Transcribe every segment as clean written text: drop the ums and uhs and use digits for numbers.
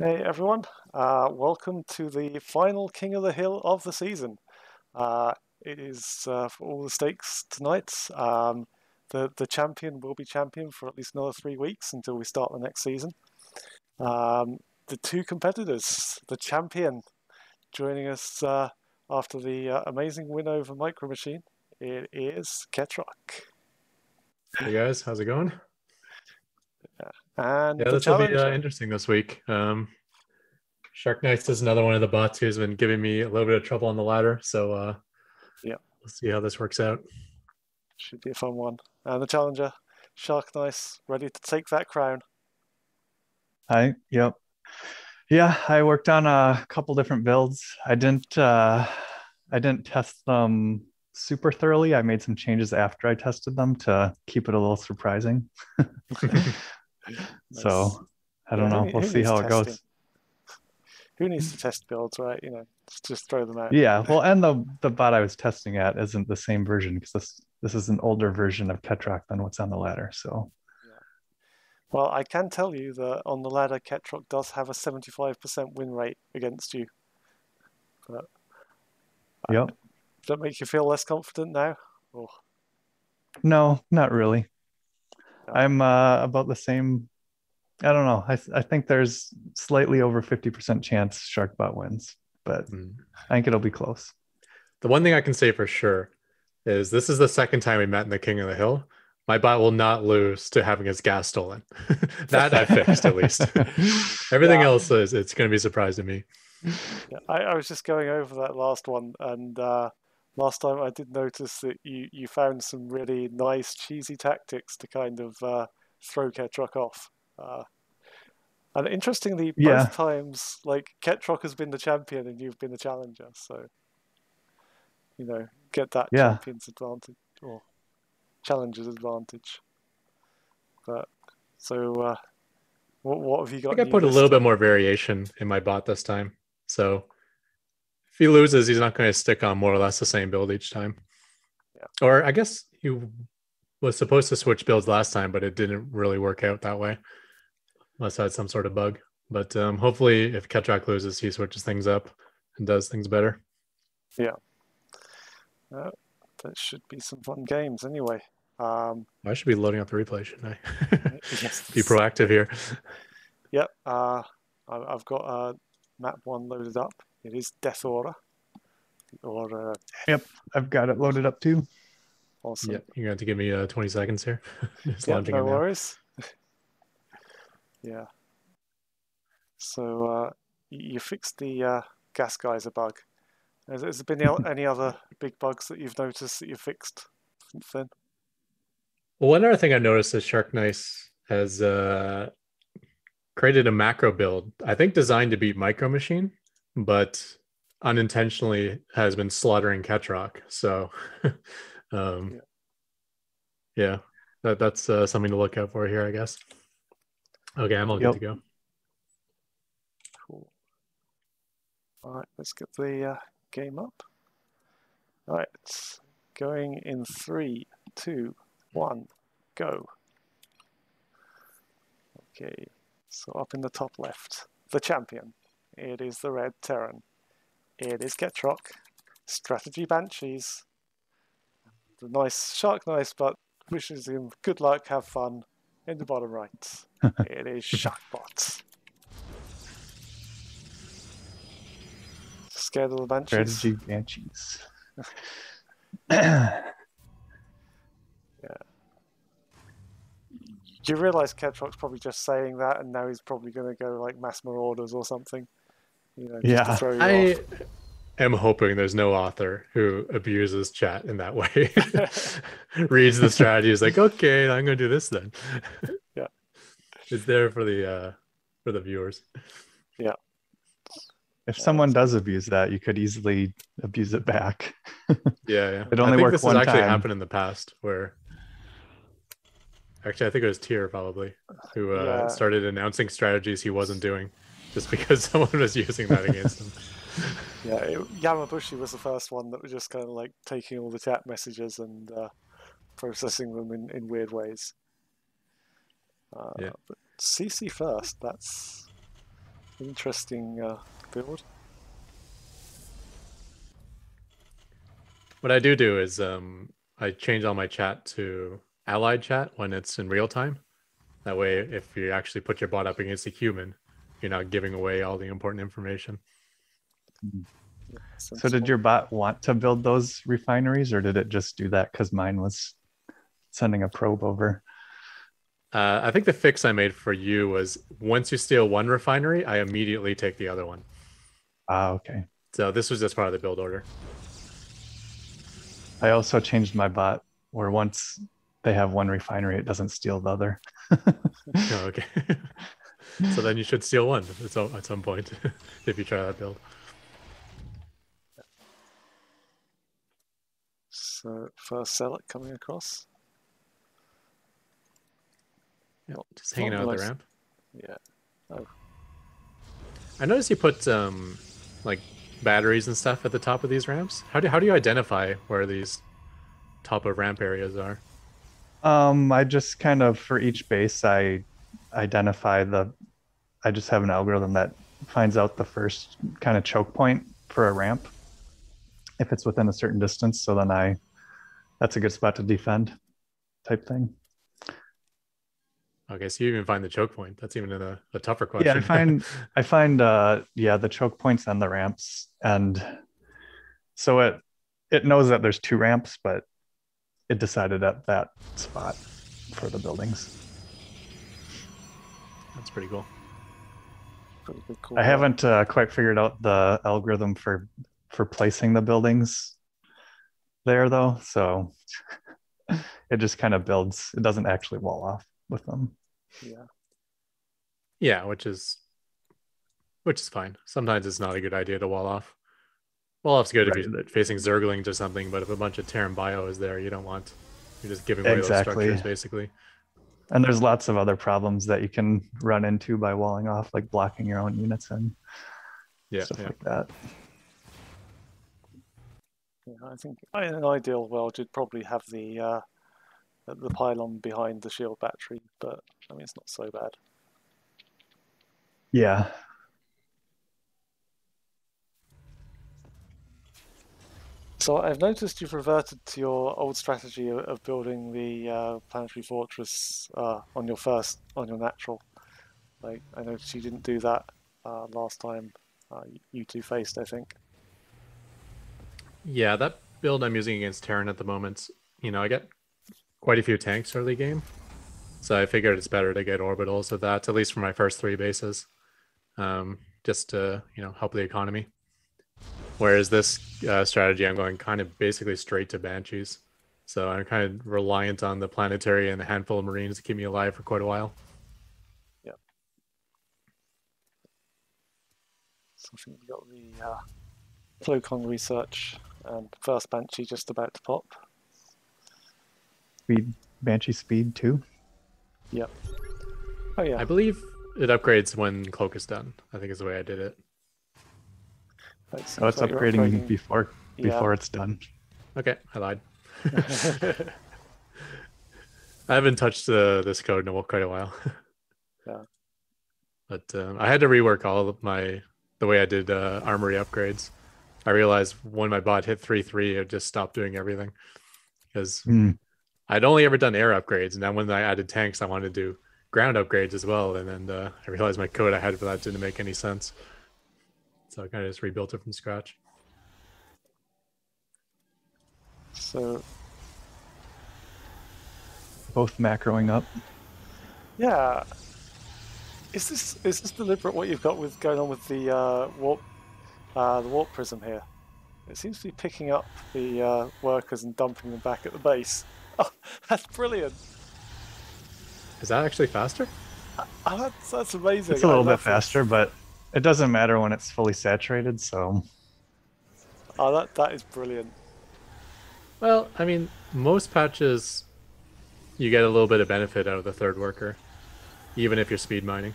Hey everyone, welcome to the final King of the Hill of the season. It is for all the stakes tonight. The champion will be champion for at least another 3 weeks until we start the next season. The two competitors, the champion, joining us after the amazing win over Micro Machine. It is Ketrock. Hey guys, how's it going? And Yeah, the this will be challenger. interesting this week. Shark Knights is another one of the bots who's been giving me a little bit of trouble on the ladder, so Yeah, we'll see how this works out. should be a fun one. And the challenger, Shark Nice, ready to take that crown. Yep. Yeah, I worked on a couple different builds. I didn't test them super thoroughly. I made some changes after I tested them to keep it a little surprising. Nice. So I don't Yeah, know. We'll who see needs how it testing? goes. Who needs to test builds, right? Just throw them out. Yeah, well, and the bot I was testing at isn't the same version because this is an older version of Ketrock than what's on the ladder. So Yeah. Well, I can tell you that on the ladder, Ketrock does have a 75% win rate against you. But yep. does that make you feel less confident now? Oh, No, not really. no. I'm about the same. I don't know. I think there's slightly over 50% chance Sharkbot wins, but Mm. I think it'll be close. The one thing I can say for sure is this is the second time we met in the King of the Hill. My bot will not lose to having his gas stolen. That I fixed at least. Everything Yeah, else is it's going to be a surprise to me. yeah. I was just going over that last one, and last time I did notice that you found some really nice cheesy tactics to kind of throw Ketrock off. And interestingly, both Yeah, times, like Ketrock has been the champion and you've been the challenger, so get that yeah. champion's advantage or challenger's advantage. But so, what have you I got think I new put a this little bit time? more variation in my bot this time. So if he loses, he's not going to stick on more or less the same build each time. Yeah, Or I guess he was supposed to switch builds last time, but it didn't really work out that way. Unless I had some sort of bug. But hopefully, if Ketrak loses, he switches things up and does things better. yeah. Uh, that should be some fun games anyway. I should be loading up the replay, shouldn't I? Be Yes. proactive here. Yep. I've got map one loaded up. It is Death Aura. Or Yep. I've got it loaded up too. Yeah, awesome. you're going to have to give me 20 seconds here. Just Yep. launching it No now. worries. Yeah. So you fixed the gas geyser bug. Has there been any other big bugs that you've noticed that you've fixed since then? Well, one other thing I noticed is Shark Nice has created a macro build, I think designed to beat Micro Machine, but unintentionally has been slaughtering Ketrock. So, um, Yeah, yeah, that's something to look out for here, I guess. Okay, I'm all good to Yep. go. cool. All right, let's get the game up. All right, it's going in 3, 2, 1, go. Okay, so up in the top left, the champion. It is the red Terran. It is Ketrock. Strategy Banshees. The nice Shark Nice, but wishes him good luck, have fun. In the bottom right, it is Sharkbot. Scared of the Banshees? Strategy Banshees. Yeah. Yeah. You realise Ketrock's probably just saying that, and now he's probably going to go like mass marauders or something, just to throw you I off. am hoping there's no author who abuses chat in that way. Reads the strategy, is like, okay, I'm going to do this then. Yeah, It's there for the viewers. yeah. If someone does abuse that, you could easily abuse it back. Yeah, yeah. It I only think worked this has one actually time. happened in the past where actually I think it was Tier probably who Yeah, started announcing strategies he wasn't doing just because someone was using that against him. yeah. Yamabushi was the first one that was just kind of like taking all the chat messages and processing them in weird ways. Yeah. But CC first, that's interesting build. What I do is I change all my chat to allied chat when it's in real time. That way, if you actually put your bot up against a human, you're not giving away all the important information. Yeah, So did your bot want to build those refineries, or did it just do that because mine was sending a probe over? I think the fix I made for you was once you steal one refinery, I immediately take the other one. Ah, okay. So this was just part of the build order. I also changed my bot where once they have one refinery, it doesn't steal the other. Oh, okay. So then you should steal one at some point if you try that build. So first Zealot coming across. Yeah, just hanging out at the ramp. Yeah. Oh. I noticed you put like batteries and stuff at the top of these ramps. How do you identify where these top of ramp areas are? I just kind of for each base I identify I just have an algorithm that finds out the first kind of choke point for a ramp if it's within a certain distance. So then that's a good spot to defend type thing. Okay, so you even find the choke point. That's even a tougher question. Yeah, I find the choke points and the ramps. And so it knows that there's two ramps, but it decided at that spot for the buildings. That's pretty cool. I haven't quite figured out the algorithm for placing the buildings there though, so it just kind of builds. It doesn't actually wall off with them. Yeah, which is fine. Sometimes it's not a good idea to wall off. Wall off's good Right. if you're facing Zerglings or something, but if a bunch of Terran Bio is there, you're just giving away those structures basically. And there's lots of other problems that you can run into by walling off, like blocking your own units and stuff like that. Yeah, I think in an ideal world you'd probably have the pylon behind the shield battery, but I mean it's not so bad. Yeah. So I've noticed you've reverted to your old strategy of building the planetary fortress on your natural. Like I noticed you didn't do that last time you two faced, I think. Yeah, that build I'm using against Terran at the moment, I get quite a few tanks early game. So I figured it's better to get orbitals with that, at least for my first 3 bases. Just to, help the economy. Whereas this strategy, I'm going kind of basically straight to Banshees. So I'm kind of reliant on the planetary and a handful of Marines to keep me alive for quite a while. Yeah. So I think we've got the Flocon research and first Banshee just about to pop. Banshee speed too? Yep. Oh yeah. I believe it upgrades when Cloak is done. I think is the way I did it. Oh, it's upgrading before it's done. Okay, I lied. I haven't touched this code in quite a while. Yeah. But I had to rework all of the way I did armory upgrades. I realized when my bot hit 3-3, it just stopped doing everything. Because I'd only ever done air upgrades, and then when I added tanks, I wanted to do ground upgrades as well. And then I realized my code I had for that didn't make any sense. So I kind of just rebuilt it from scratch. So both macroing up. Yeah. Is this deliberate what you've got with going on with the warp prism here? It seems to be picking up the workers and dumping them back at the base. Oh, that's brilliant. Is that actually faster? That's amazing. It's a little bit faster, but it doesn't matter when it's fully saturated, so. Oh, that is brilliant. Well, I mean, most patches, you get a little bit of benefit out of the third worker, even if you're speed mining.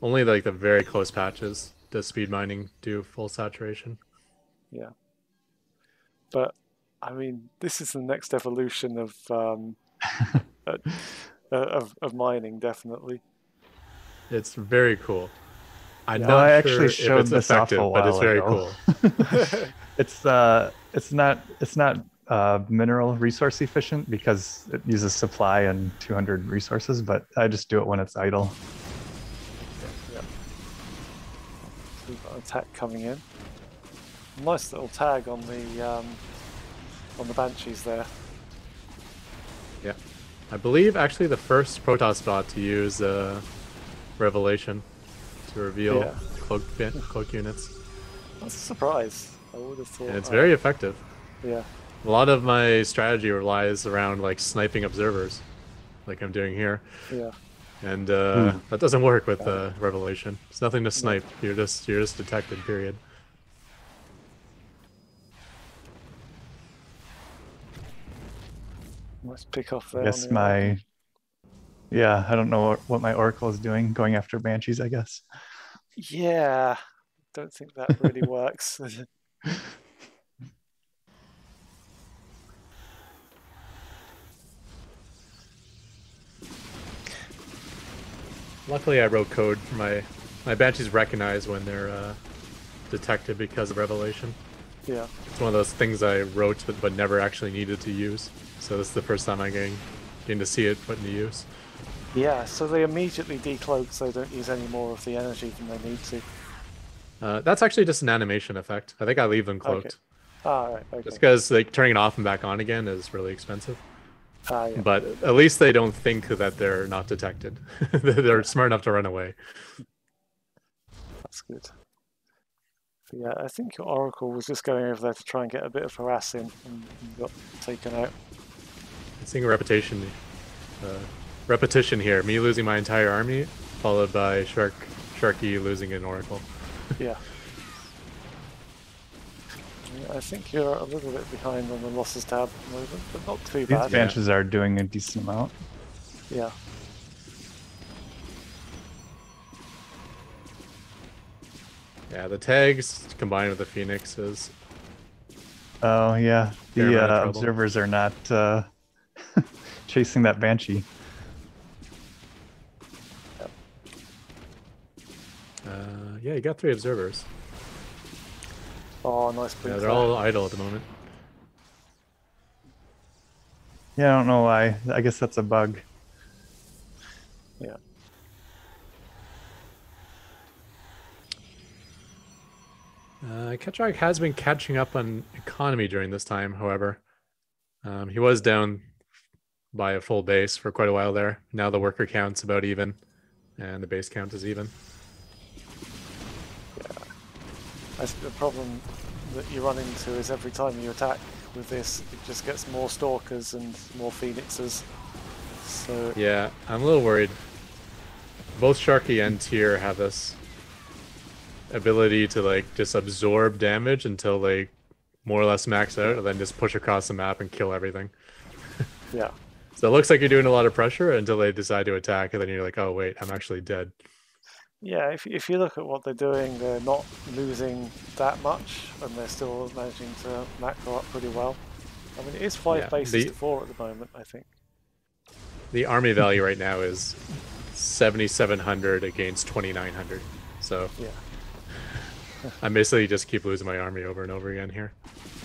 Only like the very close patches does speed mining do full saturation. Yeah. But, I mean, this is the next evolution of of mining, definitely. It's very cool. I'm Yeah. Well, I not actually sure if showed it's this off a effective, but it's while very ago. cool. It's not mineral resource efficient because it uses supply and 200 resources, but I just do it when it's idle. Yeah. So we've got an attack coming in. Nice little tag on the Banshees there. Yeah. I believe actually the first Protoss bot to use Revelation to reveal Yeah. cloak units. That's a surprise. I would have thought. And it's very effective. Yeah. A lot of my strategy relies around like sniping observers, like I'm doing here. Yeah. And that doesn't work with Got it. Revelation. It's nothing to snipe. You're just detected, period. Nice pick off I there. guess On the Oracle. yeah, I don't know what my Oracle is doing, going after Banshees, I guess. Yeah. Don't think that really works. Luckily, I wrote code for my Banshees recognize when they're detected because of Revelation. Yeah. It's one of those things I wrote but never actually needed to use. So this is the first time I'm getting to see it put into use. Yeah. So they immediately decloak, so they don't use any more of the energy than they need to. That's actually just an animation effect. I think I leave them cloaked. Okay. Ah, right. Okay. Just because like turning it off and back on again is really expensive. Yeah. But at least they don't think that they're not detected. They're smart enough to run away. That's good. But yeah, I think your Oracle was just going over there to try and get a bit of harass in and got taken out. Seeing a repetition here. Me losing my entire army, followed by Sharky losing an Oracle. Yeah. I think you're a little bit behind on the losses tab at the moment, but not too These bad. Banshees are doing a decent amount. Yeah. Yeah, the tags combined with the Phoenixes. Oh yeah, Fair amount of the trouble. observers are not chasing that Banshee. Yeah, you got 3 observers. Oh, nice. Yeah, they're all idle at the moment. Yeah, I don't know why. I guess that's a bug. Yeah. Ketrag has been catching up on economy during this time, however. He was down by a full base for quite a while there. Now the worker count's about even, and the base count is even. Yeah. I think the problem that you run into is every time you attack with this, it just gets more stalkers and more phoenixes. So yeah, I'm a little worried. Both Sharky and Tyr have this ability to like just absorb damage until they more or less max out, and then just push across the map and kill everything. yeah. So it looks like you're doing a lot of pressure until they decide to attack, and then you're like, oh wait, I'm actually dead. Yeah, if you look at what they're doing, they're not losing that much, and they're still managing to macro up pretty well. I mean, it is 5 bases to 4 at the moment, I think. The army value right now is 7,700 against 2,900. So yeah, I basically just keep losing my army over and over again here.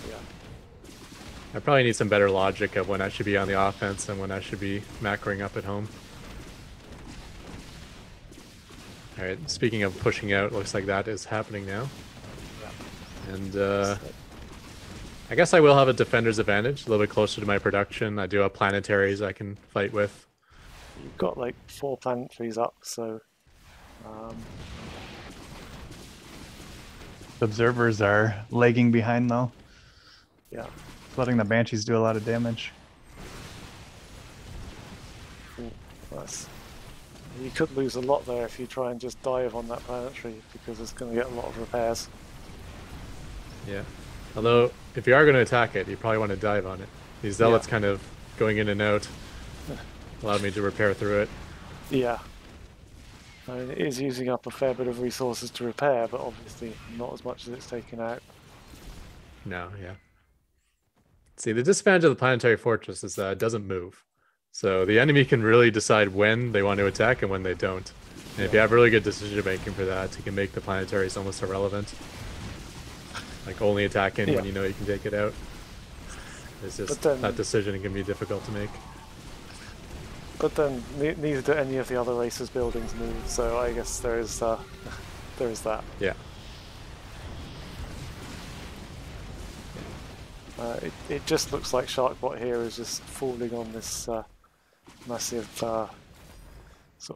Yeah. I probably need some better logic of when I should be on the offense and when I should be macroing up at home. Alright, speaking of pushing out, looks like that is happening now. Yeah. And I guess I will have a defender's advantage, a little bit closer to my production. I do have planetaries I can fight with. You've got like 4 planetaries up, so The observers are lagging behind though. yeah. Letting the Banshees do a lot of damage. Ooh, nice. You could lose a lot there if you try and just dive on that planetary, because it's going to get a lot of repairs. Yeah. Although, if you are going to attack it, you probably want to dive on it. These zealots kind of going in and out allowed me to repair through it. Yeah. I mean, it is using up a fair bit of resources to repair, but obviously not as much as it's taken out. No, yeah. See, the disadvantage of the planetary fortress is that it doesn't move. So the enemy can really decide when they want to attack and when they don't. And if you have really good decision making for that, you can make the planetaries almost irrelevant. Like only attack in when you know you can take it out. It's just then, that decision can be difficult to make. But then neither do any of the other races' buildings move, so I guess there is that. Yeah. It just looks like Sharkbot here is just falling on this massive sort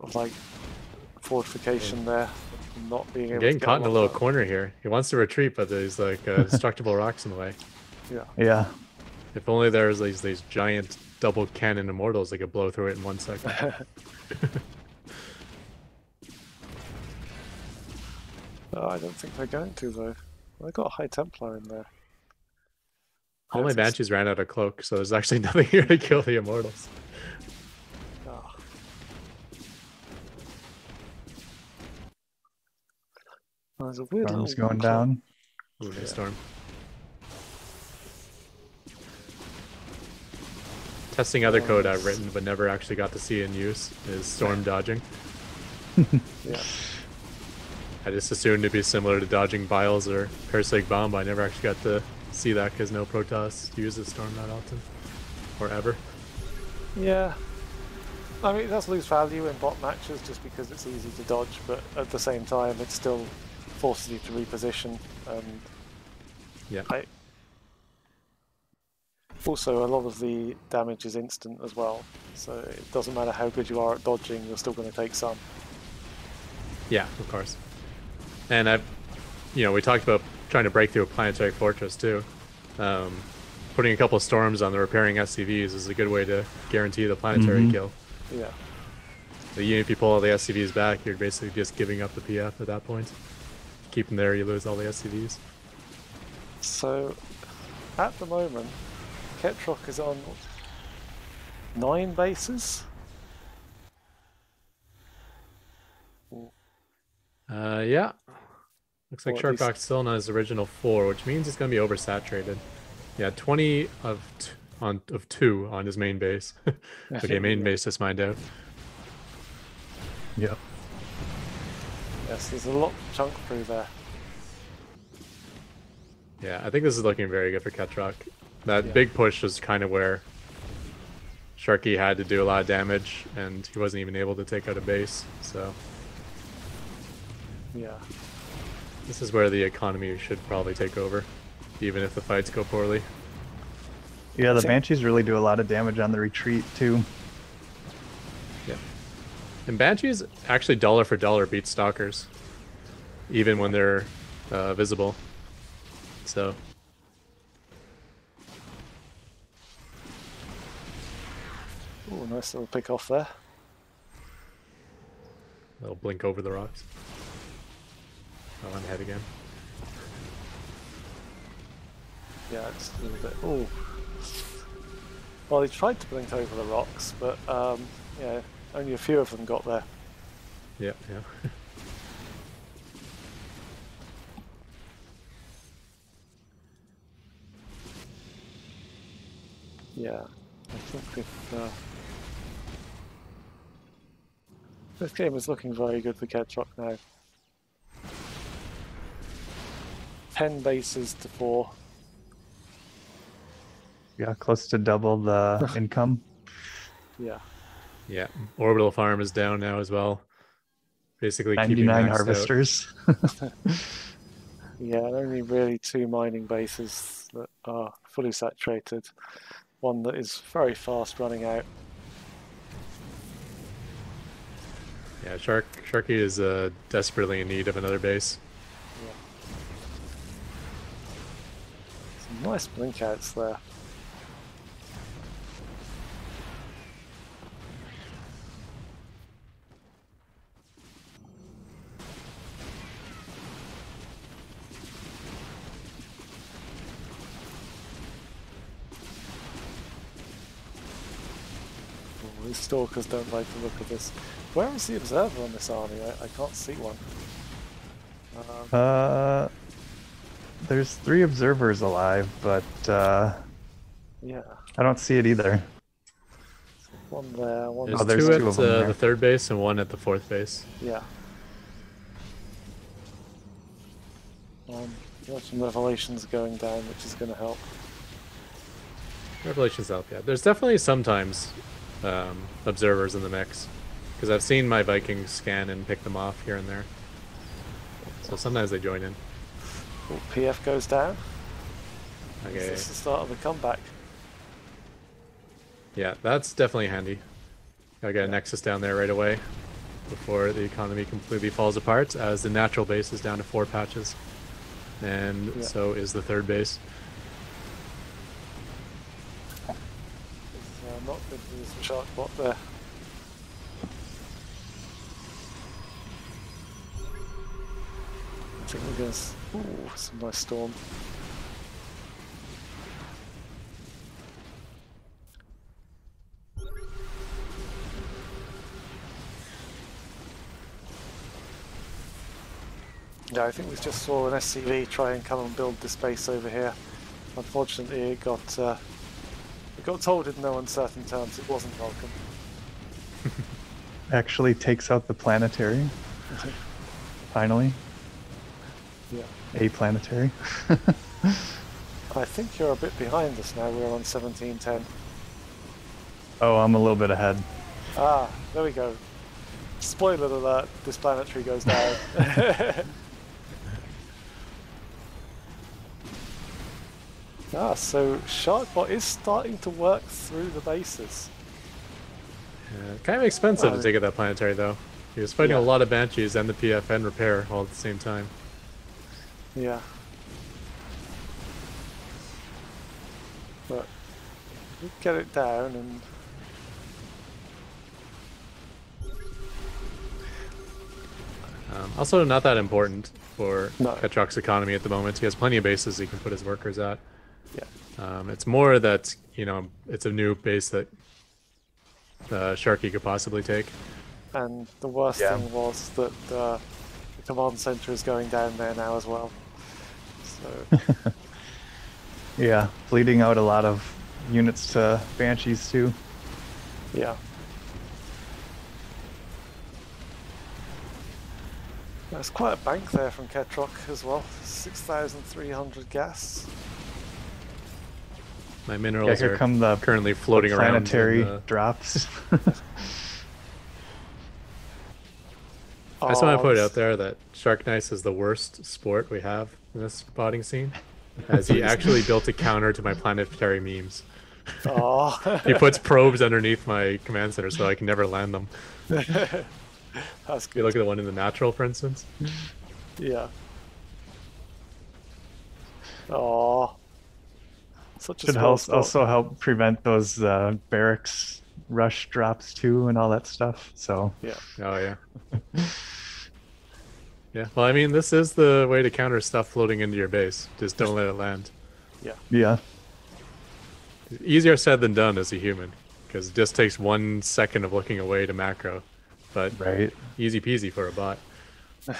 of like fortification there, not being able Getting to get caught in a little that. corner here. He wants to retreat, but there's like destructible rocks in the way. Yeah. If only there was these giant double cannon immortals that could blow through it in 1 second. I don't think they're going to though. They've got a High Templar in there. All my Banshees ran out of cloak, so there's actually nothing here to kill the immortals. Oh. There's a weird Storm's little going down. Ooh, nice storm. Testing other code I've written but never actually got to see in use is storm dodging. Yeah. I just assumed it'd be similar to dodging Biles or Parasitic Bomb, but I never actually got to see that because no Protoss uses storm that often. Or ever. Yeah. I mean, it does lose value in bot matches just because it's easy to dodge, but at the same time, it still forces you to reposition. And yeah. Also, a lot of the damage is instant as well, so it doesn't matter how good you are at dodging, you're still going to take some. Yeah, of course. And we talked about trying to break through a planetary fortress too. Putting a couple of storms on the repairing SCVs is a good way to guarantee the planetary kill. Yeah. Even if you pull all the SCVs back, you're basically just giving up the PF at that point. Keep them there, you lose all the SCVs. So, at the moment, Ketrock is on 9 bases. Yeah. Looks like Sharkbox still on his original 4, which means it's going to be oversaturated. Yeah, 20 of 2 on his main base. Okay, main base just mined out. Yep. Yes, there's a lot chunk through there. Yeah, I think this is looking very good for Ketrock. That big push was kind of where Sharky had to do a lot of damage, and he wasn't even able to take out a base, so... Yeah. This is where the economy should probably take over, even if the fights go poorly. Yeah, the Banshees really do a lot of damage on the retreat, too. Yeah. And Banshees actually dollar for dollar beat Stalkers, even when they're visible. So... Ooh, nice little pick off there. They'll blink over the rocks. Oh, I'm ahead again. Yeah, just a little bit. Ooh. Well, he tried to blink over the rocks, but yeah, only a few of them got there. Yeah, yeah. Yeah, I think this game is looking very good for Ketrock now. 10 bases to 4. Yeah, close to double the income. Yeah. Yeah, orbital farm is down now as well. Basically 99 keeping harvesters. Yeah, only really 2 mining bases that are fully saturated. One that is very fast running out. Yeah, Sharky is desperately in need of another base. Yeah. Some nice blink outs there. These stalkers don't like the look of this. Where is the observer on this army? I can't see one. There's 3 observers alive, but yeah. I don't see it either. One there, one There's, Oh, there's two two at of them there. the third base and one at the fourth base. Yeah. Got some revelations going down, which is going to help. Revelations help, yeah. There's definitely sometimes observers in the mix, because I've seen my Vikings scan and pick them off here and there. So sometimes they join in. Oh, PF goes down. Okay. Is this the start of the comeback? Yeah, that's definitely handy. Gotta get a Nexus down there right away before the economy completely falls apart, as the natural base is down to 4 patches. And so is the third base. It's not good to use the shark bot there. I think we're going to... Ooh, some nice storm. Yeah, I think we just saw an SCV try and come and build this base over here. Unfortunately, it got told in no uncertain terms it wasn't welcome. Actually takes out the planetary. Finally. Yeah. A planetary. I think you're a bit behind us now. We're on 1710. Oh, I'm a little bit ahead. Ah, there we go. Spoiler alert, this planetary goes down. Ah, so Sharkbot is starting to work through the bases. Kind of expensive to take out that planetary, though. He was fighting a lot of Banshees and the PF and repair all at the same time. Yeah. But we get it down and... Also, not that important for No. Ketrock's economy at the moment. He has plenty of bases he can put his workers at. Yeah. It's more that, you know, it's a new base that Sharky could possibly take. And the worst thing was that the command center is going down there now as well. So Yeah, bleeding out a lot of units to Banshees too. yeah. There's quite a bank there from Ketrock as well. 6,300 gas. My minerals here are come the currently floating around. Planetary In, drops. I just want to put it out there that Shark Nice is the worst sport we have in this spotting scene, as he actually built a counter to my planetary memes. Oh. He puts probes underneath my command center so I can never land them. That's If you look at the one in the natural, for instance. Yeah. Oh. Such a Should small spot. also help prevent those barracks rush drops too and all that stuff. So Yeah. Oh, yeah. Yeah, well, I mean, this is the way to counter stuff floating into your base. Just don't let it land. yeah. Easier said than done as a human, because it just takes 1 second of looking away to macro. But Right. easy peasy for a bot.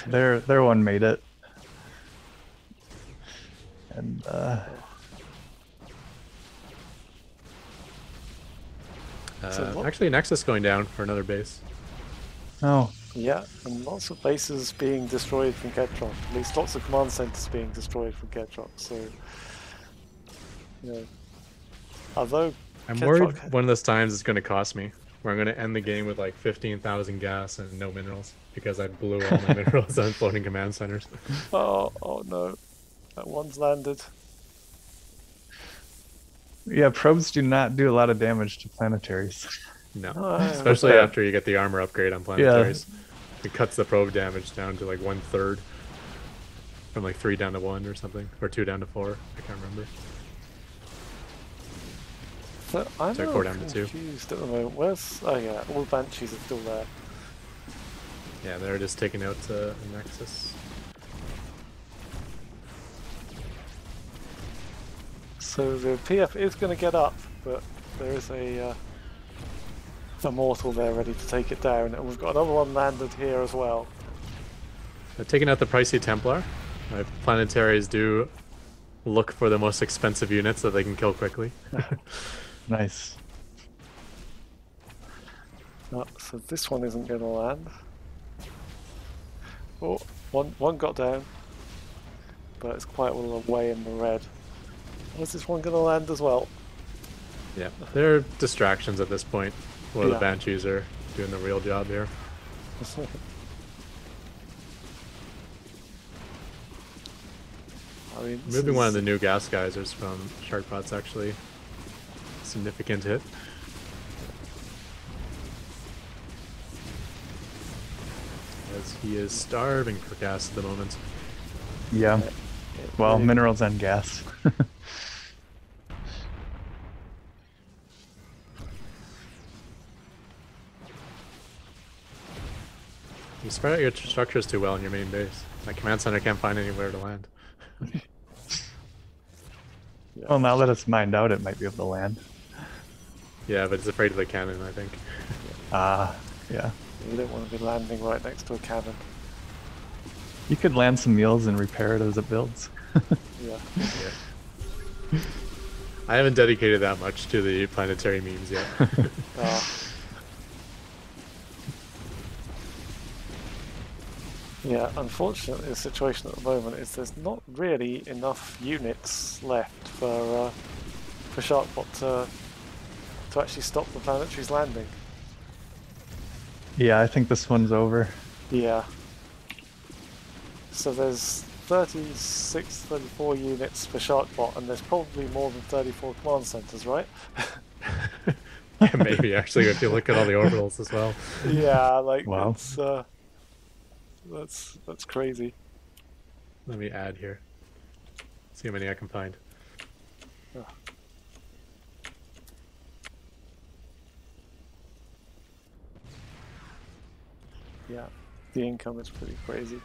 Their one made it. And Actually, Nexus going down for another base. oh, Yeah, and lots of bases being destroyed from Ketrock. At least lots of command centers being destroyed from Ketrock. So, you know, although I'm Ketrock- worried one of those times it's going to cost me, where I'm going to end the game with like 15,000 gas and no minerals, because I blew all my minerals on floating command centers. Oh no, that one's landed. yeah. Probes do not do a lot of damage to planetaries. No, Oh, especially yeah. after you get the armor upgrade on planetaries. It cuts the probe damage down to like 1/3. From like 3 down to 1 or something, or 2 down to 4. I can't remember. So I'm Sorry, a 4 little down to 2. confused at the moment. Where's... Oh yeah, all the Banshees are still there. Yeah, they're just taking out a Nexus. So the PF is going to get up, but there is a mortal there ready to take it down, and we've got another one landed here as well. Taking out the pricey Templar. My planetaries do look for the most expensive units that they can kill quickly. Nice. Oh, so this one isn't going to land. Oh, one got down, but it's quite well away in the red. Is this one going to land as well? Yeah, they're distractions at this point. Well, the Yeah. Banshees are doing the real job here. I mean, Moving one of the new gas geysers from Sharkbot's actually a significant hit. As he is starving for gas at the moment. Yeah. Well, really- minerals and gas. You spread out your structures too well in your main base. My command center can't find anywhere to land. Yeah. Well, now that it's mined out, it might be able to land. Yeah, but it's afraid of the cannon, I think. Yeah. You don't want to be landing right next to a cannon. You could land some meals and repair it as it builds. Yeah. Yeah. I haven't dedicated that much to the planetary memes yet. Yeah, unfortunately, the situation at the moment is there's not really enough units left for Sharkbot to actually stop the planetary's landing. Yeah, I think this one's over. Yeah. So there's 36, 34 units for Sharkbot, and there's probably more than 34 command centers, right? Yeah, maybe actually, if you look at all the orbitals as well. Yeah, like Wow. it's that's crazy. Let me add here. See how many I can find. Oh. Yeah, the income is pretty crazy.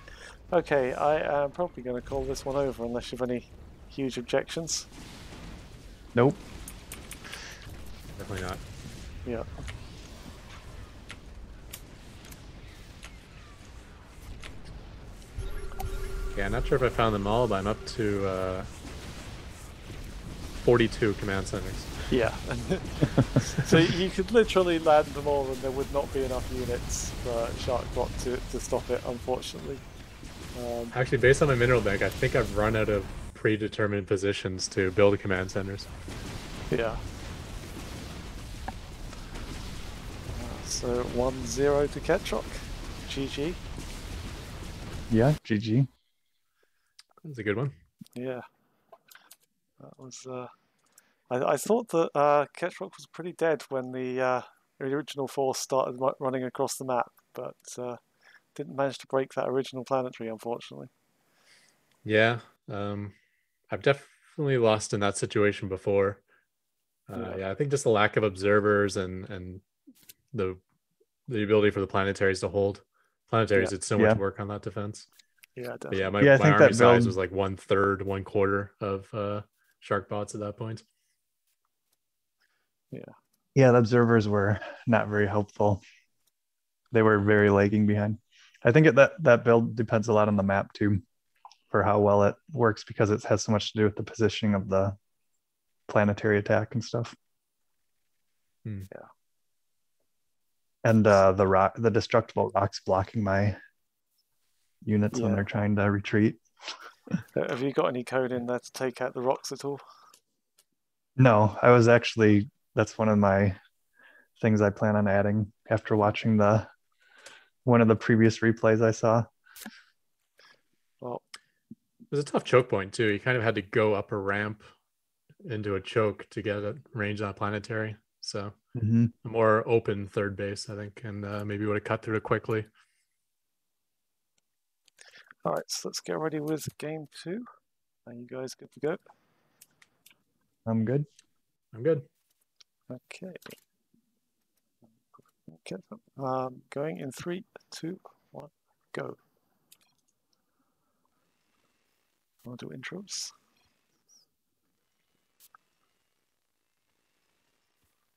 Okay, I am probably going to call this one over unless you have any huge objections. Nope. Definitely not. Yeah. Yeah, I'm not sure if I found them all, but I'm up to 42 command centers. Yeah. So you could literally land them all and there would not be enough units for Sharkbot to stop it, unfortunately. Actually, based on my mineral bank, I think I've run out of predetermined positions to build command centers. Yeah. So 1-0 to Ketrock. GG. Yeah, GG. That's a good one. Yeah. That was I thought that Ketrock was pretty dead when the original force started running across the map, but didn't manage to break that original planetary, unfortunately. Yeah, I've definitely lost in that situation before. Yeah, I think just the lack of observers and the ability for the planetaries to hold. Planetaries did so much work on that defense. Yeah, But definitely. yeah, my Yeah, I think army that size build- was like 1/3, 1/4 of Sharkbots at that point. Yeah, the observers were not very helpful. They were very lagging behind. I think that build depends a lot on the map too, for how well it works, because it has so much to do with the positioning of the planetary attack and stuff. Hmm. Yeah. And the destructible rocks blocking my units when they're trying to retreat. Have you got any code in there to take out the rocks at all? No, that's one of my things I plan on adding after watching one of the previous replays I saw. Well, It was a tough choke point too. You kind of had to go up a ramp into a choke to get a range on a planetary. So a more open third base, I think, and maybe would have cut through it quickly. all right, so let's get ready with game 2. Are you guys good to go? I'm good. I'm good. Okay. Going in 3, 2, 1, go. I'll do intros.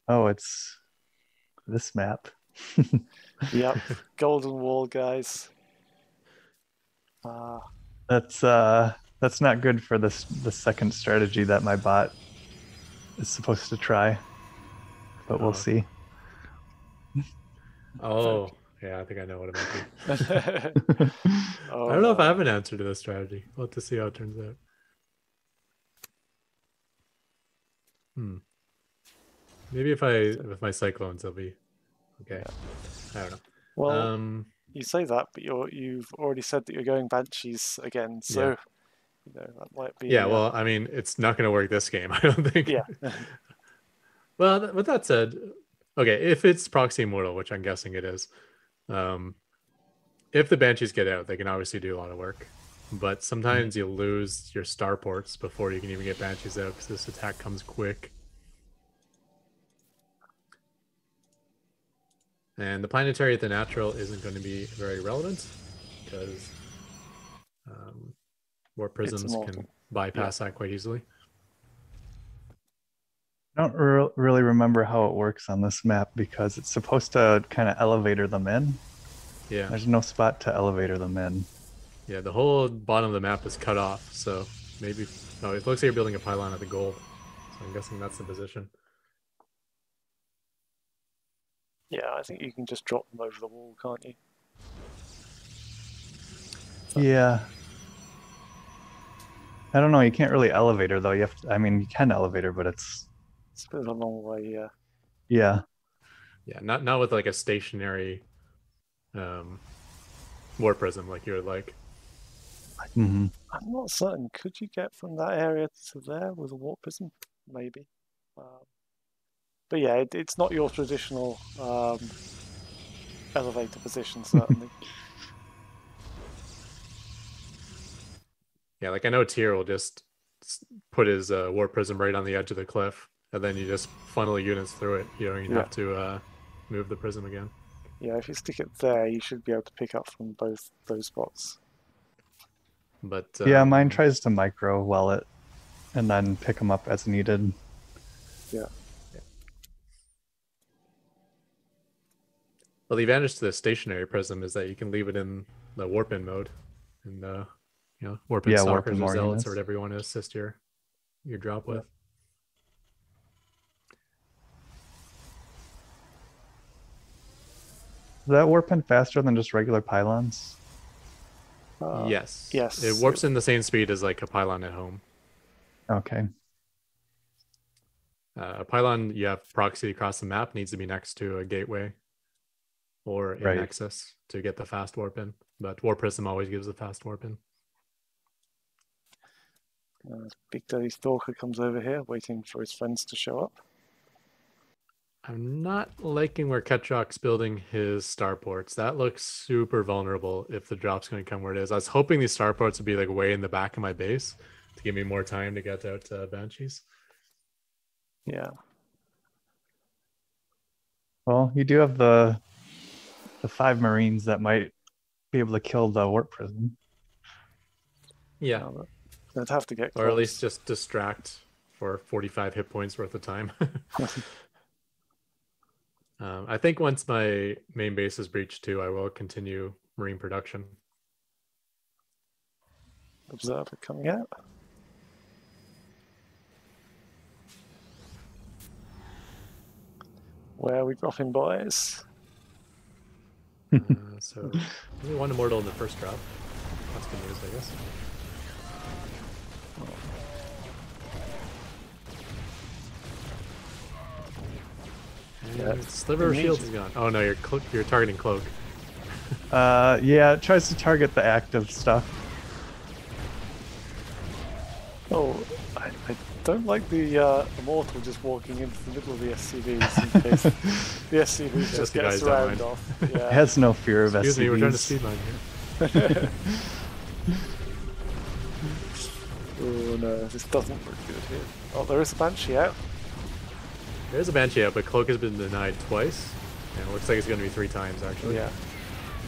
Oh, it's this map. Yep, Golden Wall, guys. That's not good for the second strategy that my bot is supposed to try, but we'll see. Oh, yeah, I think I know what it might be. Oh, I don't know if I no. have an answer to this strategy. We'll have to see how it turns out. Maybe if with my cyclones, they'll be okay. Yeah. I don't know. Well, you say that, but you've already said that you're going Banshees again, so Yeah. that might be. Yeah, well, I mean, it's not going to work this game, I don't think. Yeah. Well, with that said, okay, if it's Proxy Immortal, which I'm guessing it is, if the Banshees get out, they can obviously do a lot of work. But sometimes you lose your starports before you can even get Banshees out because this attack comes quick. And the planetary at the natural isn't going to be very relevant because warp prisms can bypass that quite easily. I don't really remember how it works on this map because it's supposed to kind of elevator them in. Yeah. There's no spot to elevator them in. Yeah, the whole bottom of the map is cut off, so maybe... No, it looks like you're building a pylon at the gold. So I'm guessing that's the position. Yeah, I think you can just drop them over the wall, can't you? Yeah. I don't know. You can't really elevator though. You have to, I mean, you can elevator, but it's a bit of a long way. Yeah. Yeah. Yeah, not with like a stationary warp prism like you would like. Mm-hmm. I'm not certain. Could you get from that area to there with a warp prism? Maybe. But yeah, it's not your traditional elevator position, certainly. Yeah, like I know Tyr will just put his warp prism right on the edge of the cliff, and then you just funnel units through it. You don't even have to move the prism again. Yeah, if you stick it there, you should be able to pick up from both those spots. But yeah, mine tries to micro well it, and then pick them up as needed. Yeah. Well, the advantage to the stationary prism is that you can leave it in the warp in mode, and warp in stalkers or zealots or whatever you want to assist your drop with. Is that warp in faster than just regular pylons? Yes. Yes. It warps in the same speed as like a pylon at home. Okay. A pylon you have proxy across the map needs to be next to a gateway or a nexus to get the fast warp in. But warp prism always gives the fast warp in. Big Daddy Stalker comes over here, waiting for his friends to show up. I'm not liking where Ketrock's building his starports. That looks super vulnerable if the drop's going to come where it is. I was hoping these starports would be like way in the back of my base to give me more time to get out Banshees. Yeah. Well, you do have the 5 Marines that might be able to kill the warp prism. Yeah. They'd have to get close. Or at least just distract for 45 hit points worth of time. I think once my main base is breached too, I will continue Marine production. Observer coming out. Where are we dropping, boys? So only 1 immortal in the first drop. That's good news, I guess. Sliver of Shields is gone. Oh no, you're targeting Cloak. Yeah, it tries to target the active stuff. Oh, I don't like the Immortal just walking into the middle of the SCVs in case the SCVs just get surrounded off. Yeah. It has no fear of SCVs. Excuse me, we're trying to speedrun here. Oh no, this doesn't look good here. Oh, there is a Banshee out. There's a Banshee out, but Cloak has been denied twice. And it looks like it's going to be 3 times, actually. Yeah.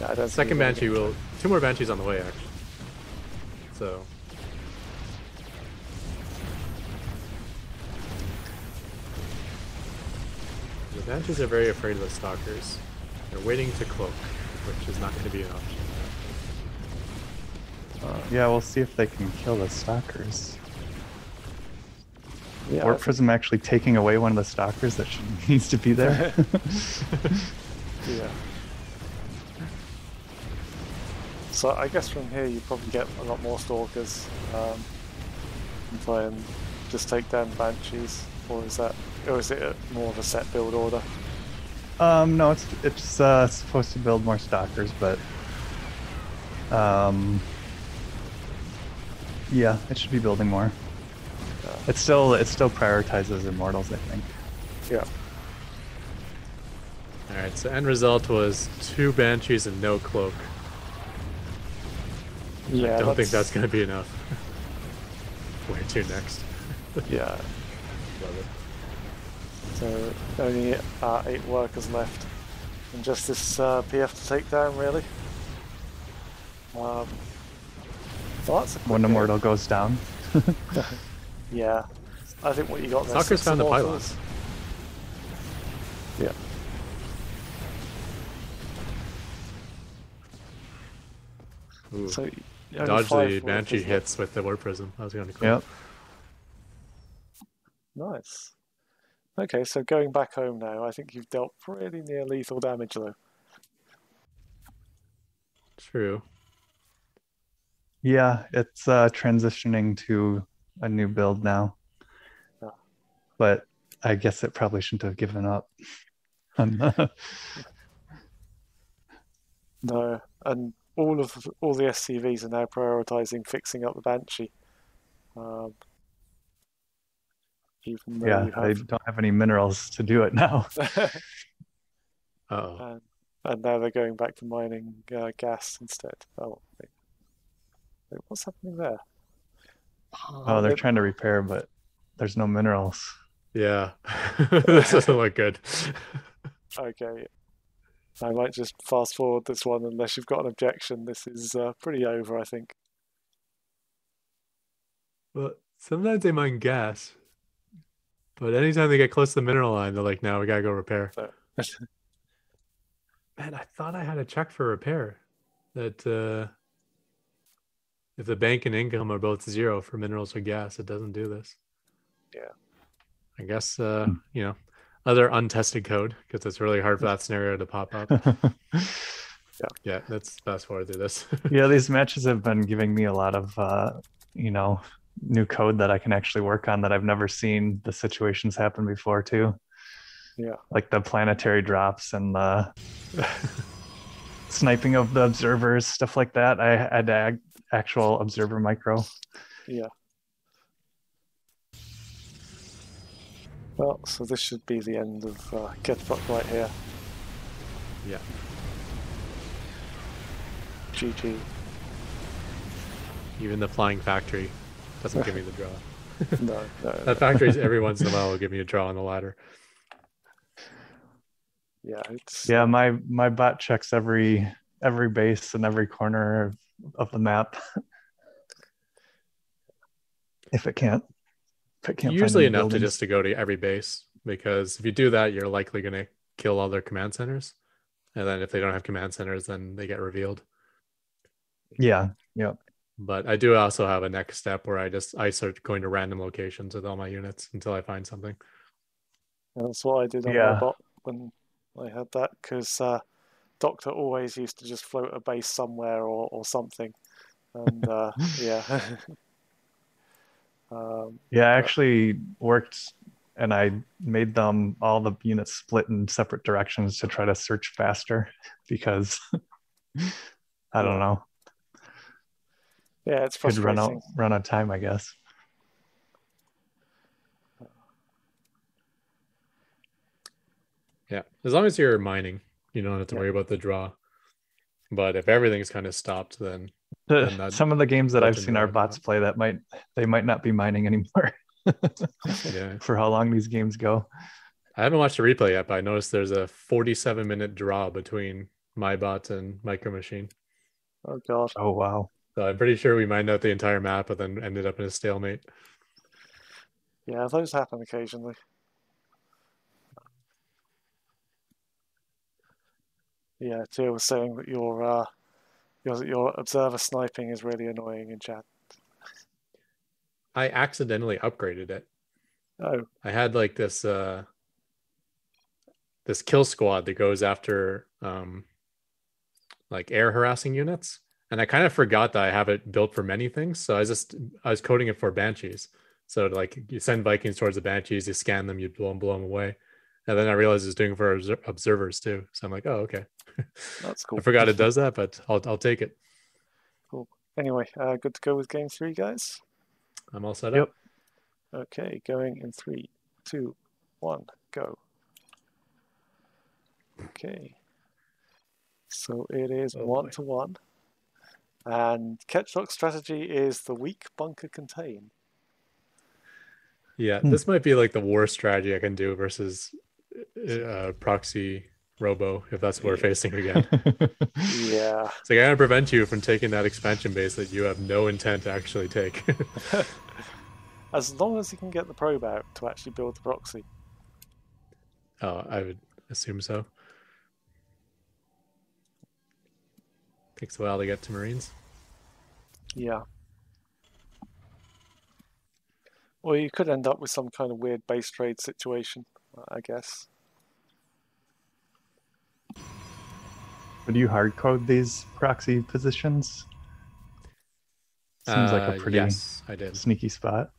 No, I don't Second Banshee will... 2 more Banshees on the way, actually. So... The Banshees are very afraid of the Stalkers. They're waiting to Cloak, which is not going to be an option. Yeah, we'll see if they can kill the Stalkers. Yeah, Warp Prism actually taking away one of the Stalkers that needs to be there. Yeah. So I guess from here you probably get a lot more stalkers and try and just take down banshees, or is it more of a set build order? No, it's supposed to build more stalkers, but yeah, it should be building more. It still prioritizes immortals, I think. Yeah. All right, so end result was 2 banshees and no cloak. Yeah, I don't think that's going to be enough. Where to next? Yeah. Love it. So only 8 workers left, and just this PF to take down, really. Well, that's a quick One hit. immortal goes down. Yeah, I think what you got there. Stalker's 6 found the immortals. Yeah. Ooh. So Dodge the only 5 banshee workers hits with the warp prism. I was going to call. Yep. Nice. Okay, so going back home now, I think you've dealt pretty near lethal damage though. True. Yeah, it's transitioning to a new build now. Yeah. But I guess it probably shouldn't have given up. No, and all the SCVs are now prioritizing fixing up the Banshee. Even though Yeah, you they have, don't have any minerals to do it now. Uh-oh. and now they're going back to mining gas instead. Oh, wait, what's happening there? Oh, they're trying to repair, but there's no minerals. Yeah. This doesn't look good. Okay, I might just fast forward this one unless you've got an objection. This is pretty over, I think. Well, sometimes they mine gas. But anytime they get close to the mineral line, they're like, "Now we gotta go repair." So, Man, I thought I had a check for repair. That if the bank and income are both 0 for minerals or gas, it doesn't do this. yeah. I guess other untested code, because it's really hard for that scenario to pop up. Yeah, let's fast forward through this. Yeah, these matches have been giving me a lot of new code that I can actually work on that I've never seen the situations happen before too. Yeah. Like the planetary drops and the sniping of the observers, stuff like that. I had to actual observer micro. Yeah. Well, so this should be the end of Get Fucked right here. Yeah. GG. Even the flying factory doesn't give me the draw. No. That factory's every once in a while will give me a draw on the ladder. Yeah, it's my bot checks every base and every corner of the map. If it can't Usually find enough buildings. to go to every base, because if you do that, you're likely going to kill all their command centers, and then if they don't have command centers, then they get revealed. Yeah. But I do also have a next step where I start going to random locations with all my units until I find something. that's what I did on my bot when I had that, because Doctor always used to just float a base somewhere or something, and yeah. Yeah, I actually worked and I made them all the units split in separate directions to try to search faster because I don't know. Yeah, it's Could frustrating. run out of time, I guess. Yeah, as long as you're mining, you don't have to worry about the draw. But if everything's kind of stopped, then some of the games that I've seen our bots play, they might not be mining anymore. Yeah. For how long these games go. I haven't watched the replay yet, but I noticed there's a 47-minute draw between my bot and Micro Machine. Oh god. Oh wow. So I'm pretty sure we mined out the entire map, but then ended up in a stalemate. Yeah, those happen occasionally. Yeah, Tia was saying that your observer sniping is really annoying in chat. I accidentally upgraded it. Oh. I had like this kill squad that goes after like air harassing units, And I kind of forgot that I have it built for many things. So I was coding it for Banshees. So like you send Vikings towards the Banshees, you scan them, you blow them away. And then I realized it's doing for observers too. So I'm like, oh, okay. That's cool. I forgot it does that, but I'll take it. Cool. Anyway, good to go with game 3, guys. I'm all set Yep. up. Okay, going in 3, 2, 1, go. Okay. So it is Oh, 1 boy. to 1. And Ketchlock's strategy is the weak bunker contain. Yeah, this might be like the worst strategy I can do versus proxy robo if that's what we're facing again. Yeah. It's like I gotta prevent you from taking that expansion base that you have no intent to actually take. As long as you can get the probe out to actually build the proxy. Oh, I would assume so. Takes a while to get to Marines. Yeah. Or you could end up with some kind of weird base trade situation, I guess. Would you hard code these proxy positions? Seems like a pretty yes, I did. sneaky spot.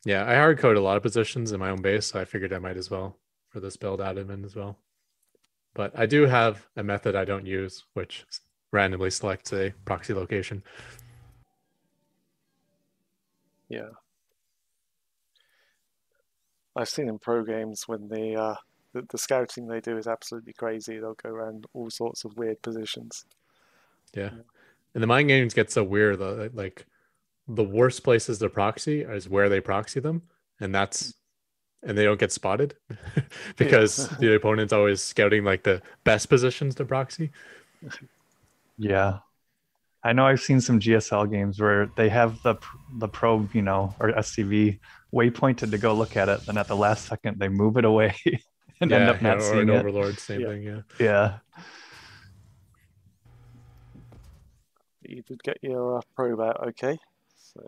Yeah, I hard code a lot of positions in my own base, so I figured I might as well for this build add them in as well. But I do have a method I don't use, which randomly selects a proxy location. Yeah. I've seen in pro games when the scouting they do is absolutely crazy. They'll go around all sorts of weird positions. Yeah. And the mind games get so weird though, like the worst places to proxy is where they proxy them, and they don't get spotted because the opponent's always scouting like the best positions to proxy. Yeah. I know I've seen some GSL games where they have the probe, or SCV waypointed to go look at it. Then at the last second, they move it away and end up not or seeing an it. Overlord, same thing. Yeah. Yeah. You did get your probe out, okay? So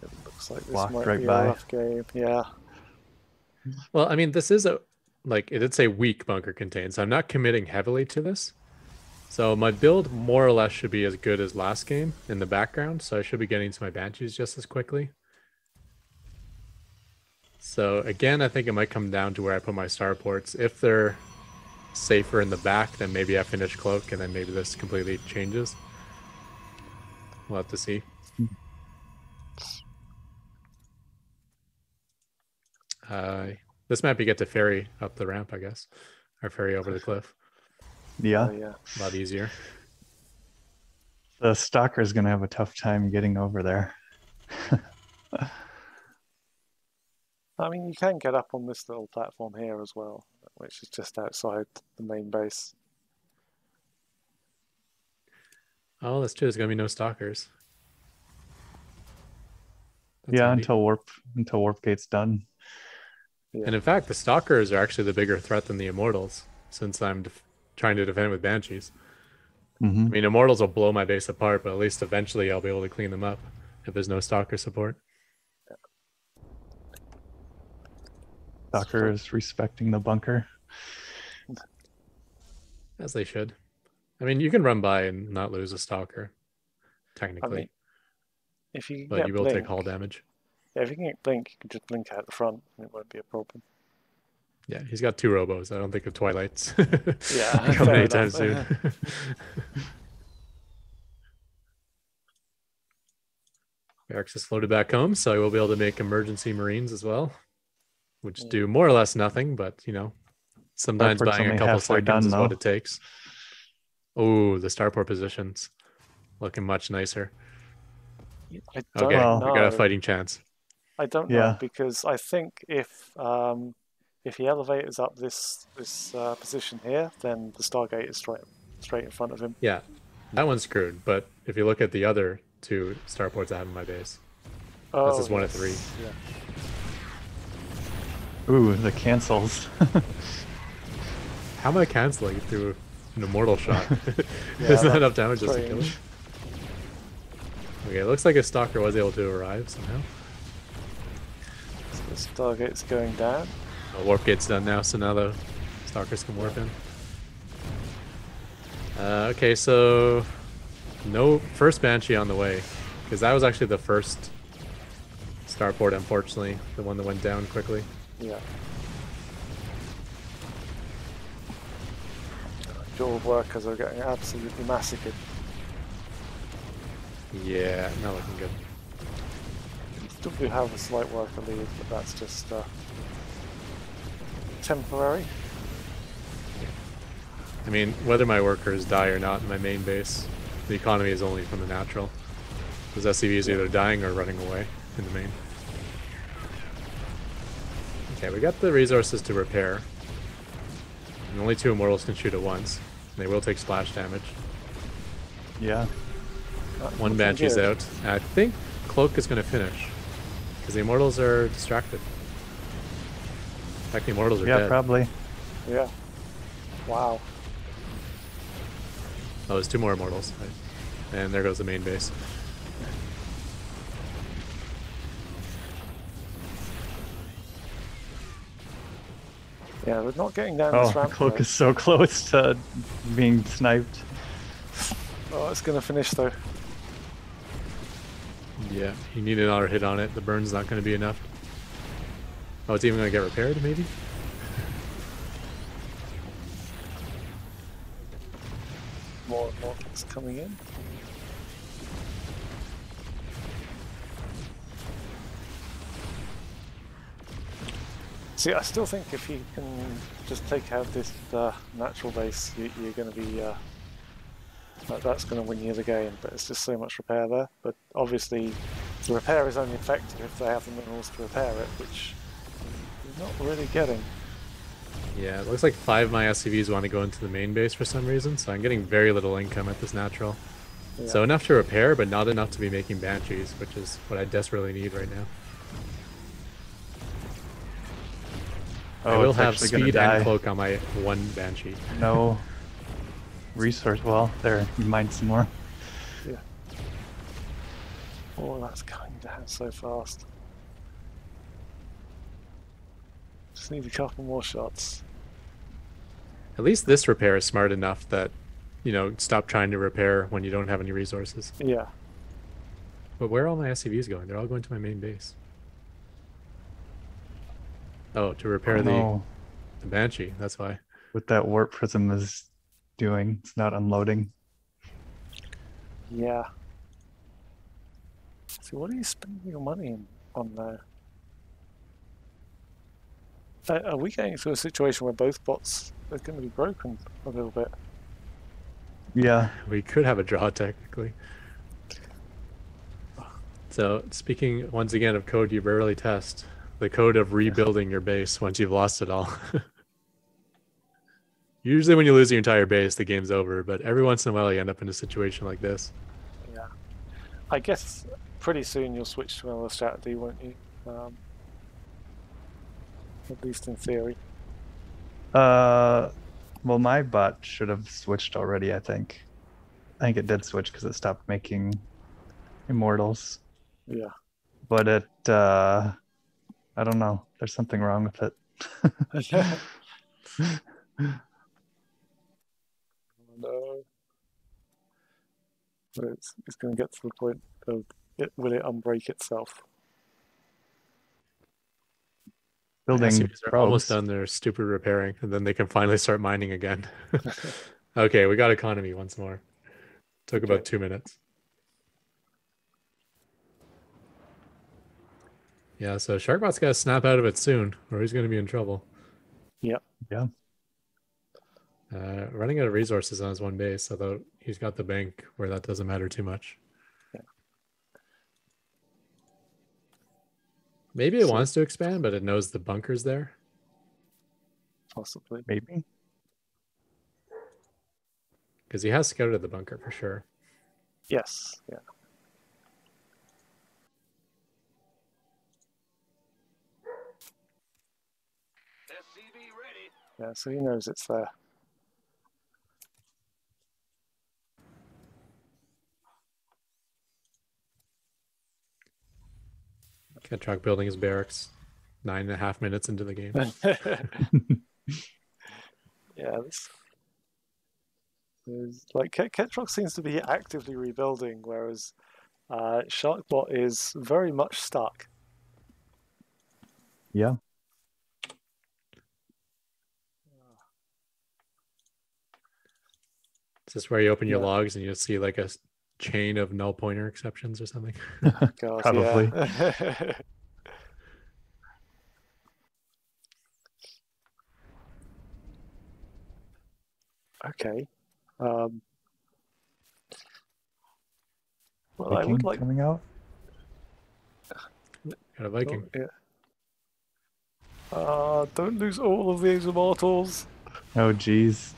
it looks like this Walked might right be by. a rough game. Yeah. Well, I mean, this is it did say weak bunker contain, so I'm not committing heavily to this. So my build more or less should be as good as last game in the background, so I should be getting to my Banshees just as quickly. So again, I think it might come down to where I put my starports. If they're safer in the back, then maybe I finish cloak, and then maybe this completely changes. We'll have to see. This map you get to ferry up the ramp, I guess, or ferry over the cliff. Yeah. Yeah. A lot easier. The stalker's going to have a tough time getting over there. I mean, you can get up on this little platform here as well, which is just outside the main base. Oh, that's true. There's gonna be no stalkers. That's handy. until warp gate's done. Yeah. And in fact, the stalkers are actually the bigger threat than the immortals, since I'm trying to defend with Banshees. Mm-hmm. I mean, immortals will blow my base apart, but at least eventually I'll be able to clean them up if there's no stalker support. Stalker is respecting the bunker. As they should. I mean, you can run by and not lose a stalker, technically. I mean, if you but you will take hull damage. Yeah, if you can get blink, you can just blink out the front and it won't be a problem. Yeah, he's got 2 robos. I don't think of Twilights. Yeah, coming anytime soon. Eric's just floated back home, so I will be able to make emergency Marines as well, which do more or less nothing, but sometimes buying a couple seconds is what it takes. Oh, the starport positions looking much nicer. I don't know. We got a fighting chance. I don't know, because I think if he elevators up this position here, then the Stargate is straight in front of him. Yeah, that one's screwed. But if you look at the other 2 starports I have in my base, this is 1 of 3. Yeah. Ooh, the cancels. How am I canceling through an immortal shot? There's not enough damage just to kill it. Okay, it looks like a stalker was able to arrive somehow. So the Stargate's going down. Warp gate's done now, so now the stalkers can warp in. Okay, so no first Banshee on the way, because that was actually the first starport, unfortunately, the one that went down quickly. Yeah. Your workers are getting absolutely massacred. Yeah, not looking good. You still do have a slight worker lead, but that's just temporary. I mean, whether my workers die or not in my main base, the economy is only from the natural. Those SCVs are either dying or running away in the main. Okay, we got the resources to repair. And only 2 immortals can shoot at once. They will take splash damage. Yeah. One Banshee's out. I think Cloak is going to finish. Because the immortals are distracted. In fact, the immortals are dead. Yeah, probably. Yeah. Wow. Oh, there's 2 more immortals. And there goes the main base. Yeah, we're not getting down Oh, this ramp. Cloak though. is so close to being sniped. Oh, it's going to finish though. Yeah, you need another hit on it. The burn's not going to be enough. Oh, it's even going to get repaired, maybe? More immortals coming in. See, I still think if you can just take out this natural base, you're going to be that's going to win you the game. But it's just so much repair there. But obviously, the repair is only effective if they have the minerals to repair it, which you're not really getting. Yeah, it looks like 5 of my SCVs want to go into the main base for some reason, so I'm getting very little income at this natural. Yeah. So enough to repair, but not enough to be making Banshees, which is what I desperately need right now. I will have speed and cloak on my 1 Banshee. No resource. Well, there, you mined some more. Yeah. Oh, that's going down so fast. Just need a couple more shots. At least this repair is smart enough that, you know, stop trying to repair when you don't have any resources. Yeah. But where are all my SCVs going? They're all going to my main base. Oh, to repair the Banshee, that's why. What that warp prism is doing, it's not unloading. Yeah. So what are you spending your money on there? Are we getting to a situation where both bots are going to be broken a little bit? Yeah. We could have a draw, technically. So, speaking once again of code you rarely test, the code of rebuilding your base once you've lost it all. Usually when you lose your entire base, the game's over, but every once in a while you end up in a situation like this. Yeah. I guess pretty soon you'll switch to another strategy, won't you? At least in theory. Well, my bot should have switched already, I think. I think it did switch because it stopped making immortals. Yeah. But it, I don't know. There's something wrong with it. No. But it's going to get to the point of will it unbreak itself? Building SCVs are almost done their stupid repairing, and then they can finally start mining again. Okay, we got economy once more. Took about 2 minutes. Yeah, so Sharkbot's got to snap out of it soon, or he's going to be in trouble. Yep. Yeah. Running out of resources on his 1 base, although he's got the bank where that doesn't matter too much. Yeah. Maybe it wants to expand, but it knows the bunker's there. Possibly. Maybe. Because he has scouted the bunker for sure. Yes. Yeah. Yeah, so he knows it's there. Ketrok building his barracks 9.5 minutes into the game. Yeah, this Like Ketrock seems to be actively rebuilding, whereas Sharkbot is very much stuck. Yeah. Is this where you open your Yeah. logs and you'll see like a chain of null pointer exceptions or something? God, Probably. yeah. Okay. Well, I would Viking like. coming out. Got a Viking. Oh, yeah. Don't lose all of these immortals. Oh, geez.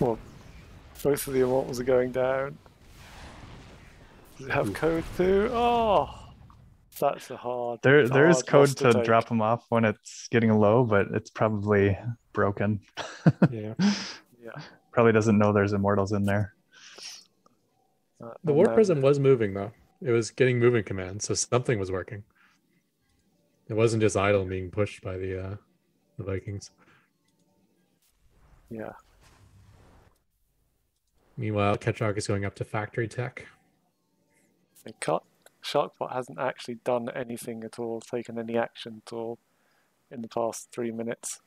Well, both of the immortals are going down. Does it have Ooh. code too? Oh, that's a hard There is loss code to to take. drop them off when it's getting low, but it's probably broken. Yeah. Yeah. Probably doesn't know there's immortals in there. The And War then, Prism was moving though. It was getting movement commands, so something was working. It wasn't just idle being pushed by the Vikings. yeah. Meanwhile, Ketrock is going up to factory tech. Sharkbot hasn't actually done anything at all, taken any action at all in the past 3 minutes.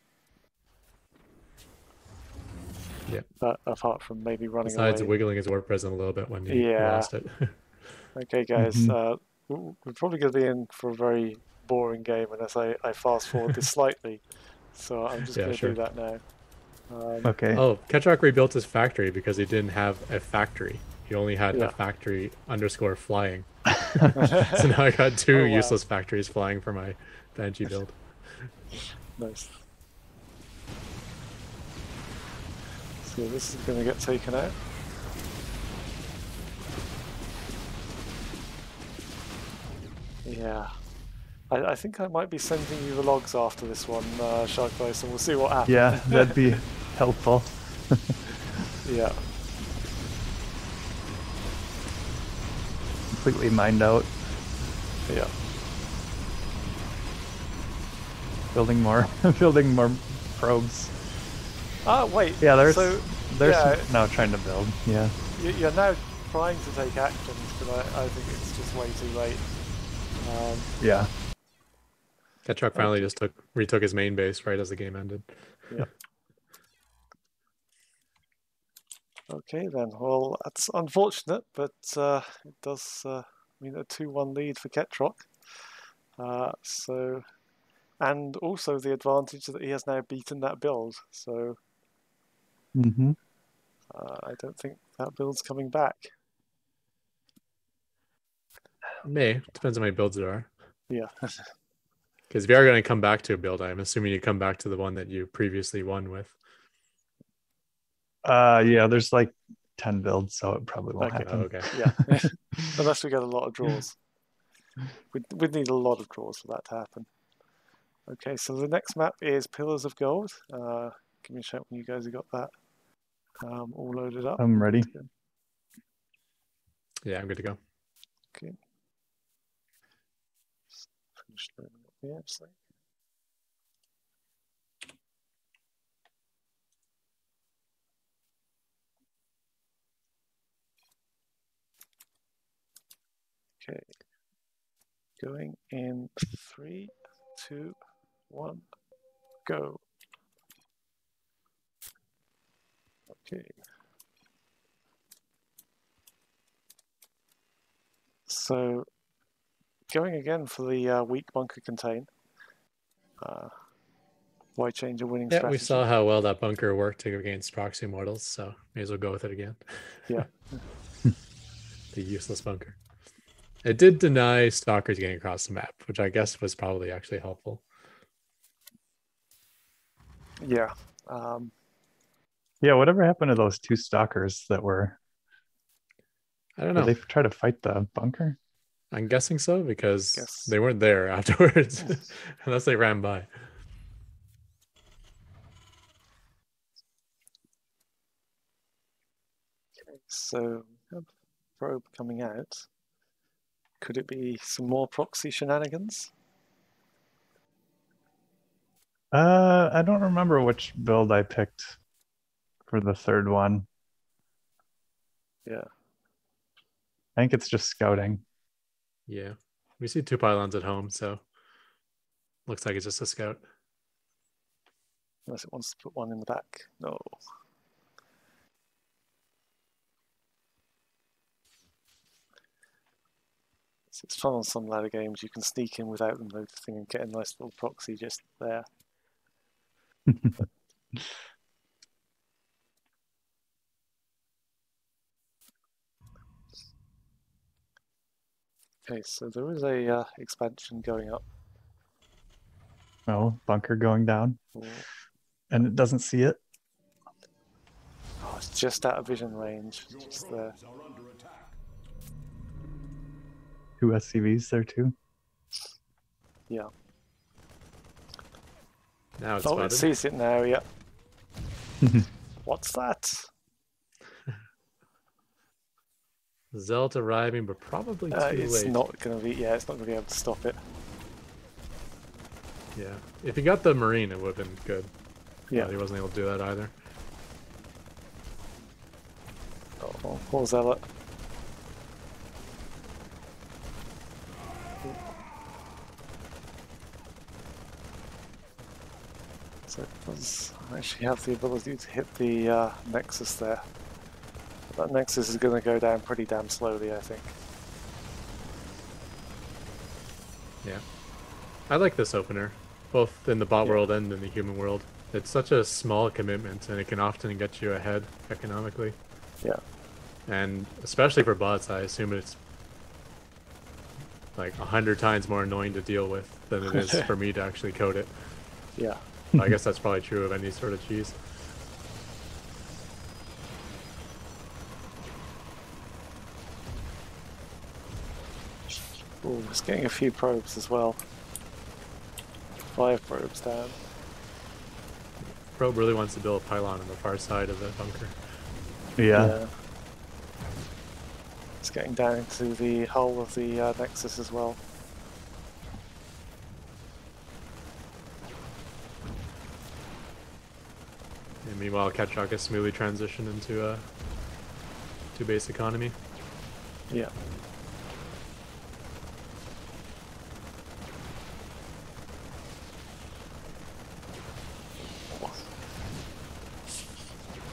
Yeah. Apart from maybe running Besides away. wiggling his War Prism a little bit when he Yeah. lost it. Okay, guys. Mhm. We're probably going to be in for a very boring game unless I fast forward this slightly. So I'm just Yeah, going to sure. do that now. Okay. Oh, Ketrock rebuilt his factory because he didn't have a factory. He only had Yeah. a factory underscore flying. So now I got two Oh, wow. useless factories flying for my Banshee build. Nice. So this is going to get taken out. Yeah. I think I might be sending you the logs after this one, Sharkbase, and we'll see what happens. Yeah, that'd be helpful. Yeah. Completely mined out. Yeah. Building more probes. Wait. Yeah, there's yeah, now trying to build. Yeah. you're now trying to take actions, but I think it's just way too late. Yeah. Ketrock finally Okay. just retook his main base right as the game ended. Yeah. Okay then. Well, that's unfortunate, but it does mean a 2-1 lead for Ketrock. And also the advantage that he has now beaten that build. So Mm-hmm. I don't think that build's coming back. May. Depends on how many builds there are. Yeah. Because if you are going to come back to a build, I'm assuming you come back to the one that you previously won with. Yeah, there's like 10 builds, so it probably won't Okay. happen. Oh, okay. Yeah. Unless we get a lot of draws. We'd need a lot of draws for that to happen. Okay, so the next map is Pillars of Gold. Give me a shout when you guys have got that all loaded up. I'm ready. Yeah, I'm good to go. Okay. Finish loading up the apps thing. Okay. Going in 3, 2, 1, go. Okay. So going again for the weak bunker contain. Why change a winning Yeah, strategy? we saw how well that bunker worked against proxy mortals, so may as well go with it again. Yeah. The useless bunker. It did deny stalkers getting across the map, which I guess was probably actually helpful. Yeah. Yeah, whatever happened to those two stalkers that were? I don't Did know. they try to fight the bunker? I'm guessing so because Guess. they weren't there afterwards, unless they ran by. Okay, so we have probe coming out. Could it be some more proxy shenanigans? I don't remember which build I picked for the third one. Yeah. I think it's just scouting. Yeah. We see 2 pylons at home, so looks like it's just a scout. Unless it wants to put one in the back. No. It's fun on some ladder games. You can sneak in without them noticing and get a nice little proxy just there. Okay, so there is a expansion going up. Oh, bunker going down. Oh, And it doesn't see it. it's just out of vision range. Just there. 2 SCVs there too. Yeah. Now it's Oh, spotted. it sees it now, yeah. What's that? Zelt arriving, but probably too It's late. not going to be, yeah, it's not going to be able to stop it. Yeah. If he got the Marine, it would have been good. Yeah. But he wasn't able to do that either. Oh, poor Zealot. So it does actually have the ability to hit the Nexus there. That Nexus is going to go down pretty damn slowly, I think. Yeah. I like this opener, both in the bot world and in the human world. It's such a small commitment, and it can often get you ahead economically. Yeah. And especially for bots, I assume it's like 100 times more annoying to deal with than it is for me to actually code it. Yeah. I guess that's probably true of any sort of cheese. Ooh, it's getting a few probes as well. 5 probes down. Probe really wants to build a pylon on the far side of the bunker. Yeah. It's getting down into the hull of the Nexus as well. And meanwhile, Ketrok is smoothly transitioned into a 2-base economy. Yeah.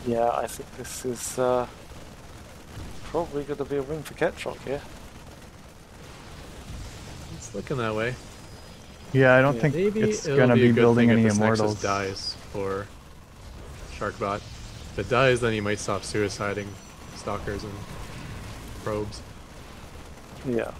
Yeah, I think this is probably going to be a win for Ketrok here. It's looking that way. Yeah, I don't think Maybe it's it'll going to be a be good building thing any if this immortals. Nexus dies for Sharkbot. If it dies, then he might stop suiciding stalkers and probes. Yeah.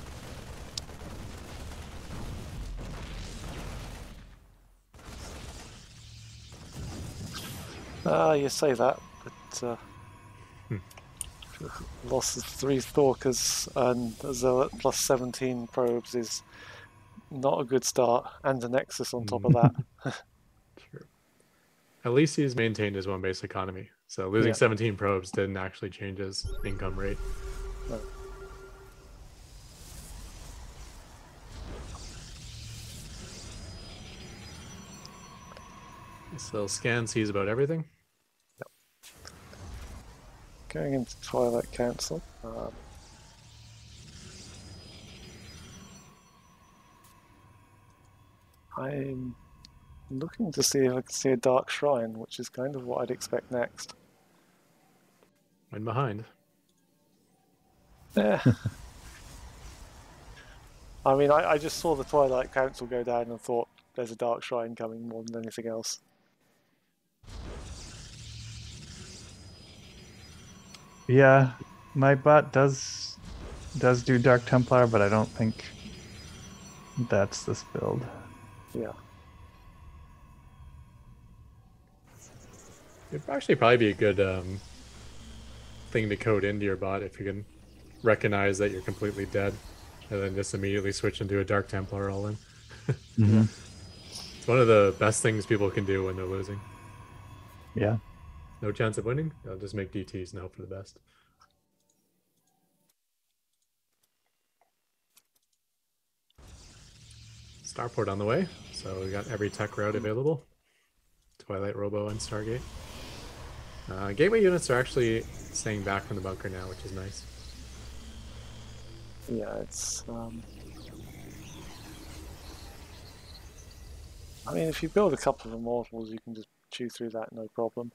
You say that, but loss of 3 Stalkers and a Zealot plus 17 probes is not a good start, and a Nexus on top of that. True. At least he's maintained his 1-base economy, so losing 17 probes didn't actually change his income rate. No. So Scan sees about everything. Going into Twilight Council. I'm looking to see if I can see a Dark Shrine, which is kind of what I'd expect next. Went behind. Yeah. I mean, I just saw the Twilight Council go down and thought there's a Dark Shrine coming more than anything else. Yeah, my bot does do Dark Templar, but I don't think that's this build. Yeah. It'd actually probably be a good thing to code into your bot if you can recognize that you're completely dead and then just immediately switch into a Dark Templar all in. Mm-hmm. It's one of the best things people can do when they're losing. Yeah. No chance of winning? They'll just make DTs and hope for the best. Starport on the way, so we got every tech route available. Twilight, Robo, and Stargate. Gateway units are actually staying back from the bunker now, which is nice. Yeah, it's. I mean, if you build a couple of immortals, you can just chew through that, no problem.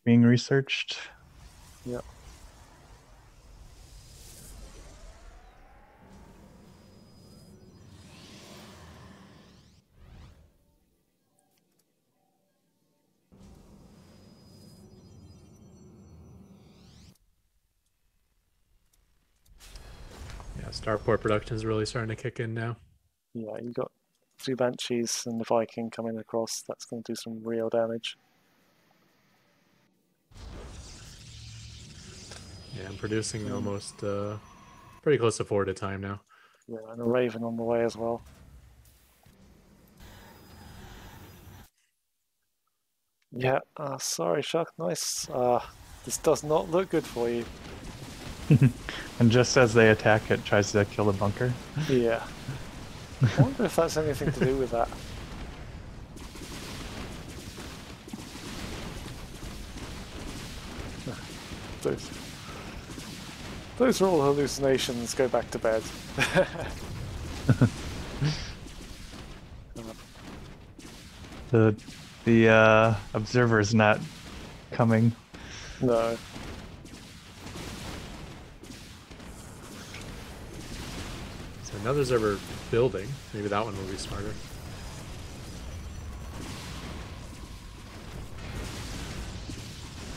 Being researched. Yeah. Yeah, Starport production is really starting to kick in now. Yeah, you got 2 Banshees and the Viking coming across. That's going to do some real damage. Yeah, I'm producing almost pretty close to 4 at a time now. Yeah, and a Raven on the way as well. Yeah, sorry, Shark. Nice. This does not look good for you. And just as they attack, it tries to kill the bunker. Yeah. I wonder if that's anything to do with that. Those are all hallucinations. Go back to bed. The observer is not coming. No. So another observer building. Maybe that one will be smarter.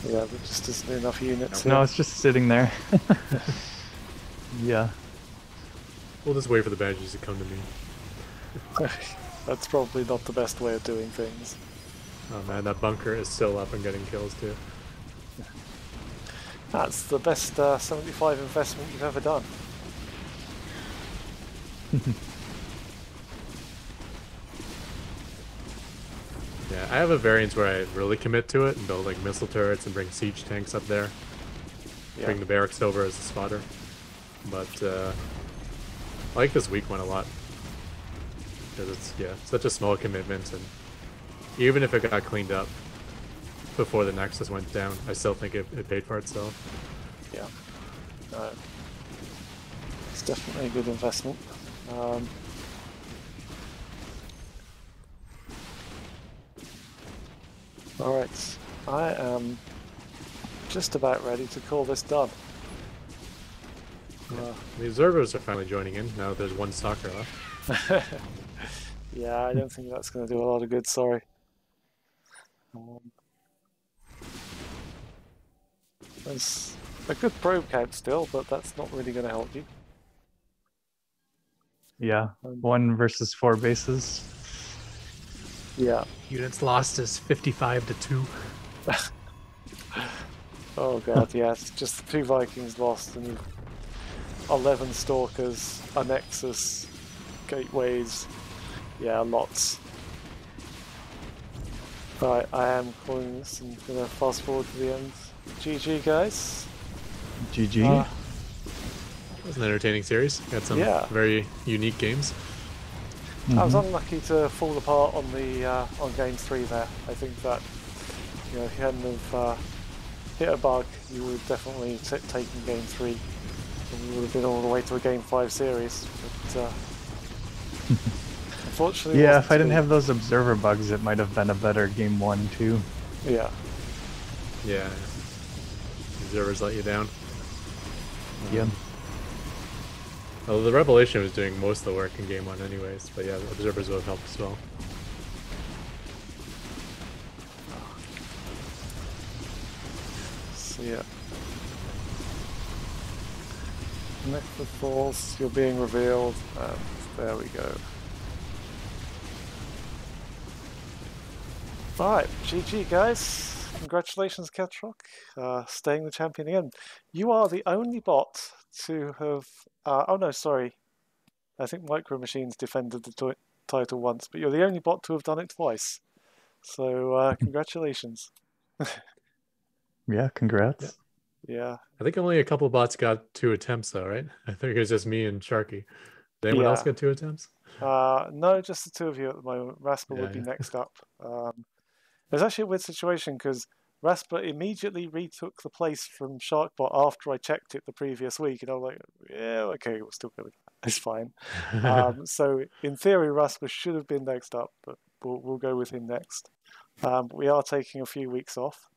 Yeah, there just isn't enough units No, here. it's just sitting there. Yeah. We'll just wait for the badges to come to me. That's probably not the best way of doing things. Oh man, that bunker is still up and getting kills too. That's the best 75 investment you've ever done. Yeah, I have a variance where I really commit to it and build like missile turrets and bring siege tanks up there. Yeah. Bring the barracks over as a spotter. But I like this weak one a lot. Because it's, yeah, such a small commitment, and even if it got cleaned up before the Nexus went down, I still think it paid for itself. Yeah. It's definitely a good investment. Alright, I am just about ready to call this done. The observers are finally joining in. Now there's one soccer left. Yeah, I don't think that's going to do a lot of good, sorry. There's a good probe count still, but that's not really going to help you. Yeah. 1 versus 4 bases. Yeah. Units lost is 55 to 2. Oh god, yeah, it's just the 2 Vikings lost and 11 Stalkers, a Nexus, gateways, yeah, lots. Right, I am calling this and gonna fast forward to the end. GG guys. GG. It was an entertaining series. Got some very unique games. I was unlucky to fall apart on the on game 3 there. I think that, you know, if you hadn't have hit a bug, you would have definitely taken game 3, and you would have been all the way to a game 5 series. But unfortunately, yeah, if I didn't have those observer bugs, it might have been a better game 1 too. Yeah. Yeah. Observers let you down. Yeah. Well, the Revelation was doing most of the work in game 1 anyways, but yeah, the observers would have helped as well. So yeah. Necklace falls, you're being revealed, and there we go. Alright, GG guys. Congratulations, Catrock, staying the champion again. You are the only bot to have... oh no, sorry. I think Micro Machines defended the title once, but you're the only bot to have done it twice. So, congratulations. Yeah, congrats. Yeah. I think only a couple bots got 2 attempts though, right? I think it was just me and Sharky. Did anyone else get 2 attempts? No, just the 2 of you at the moment. Rascal would be yeah. next up. It was actually a weird situation because Rasper immediately retook the place from Sharkbot after I checked it the previous week, and I was like, yeah, okay, we'll still go with that. It's fine. So in theory, Rasper should have been next up, but we'll go with him next. We are taking a few weeks off,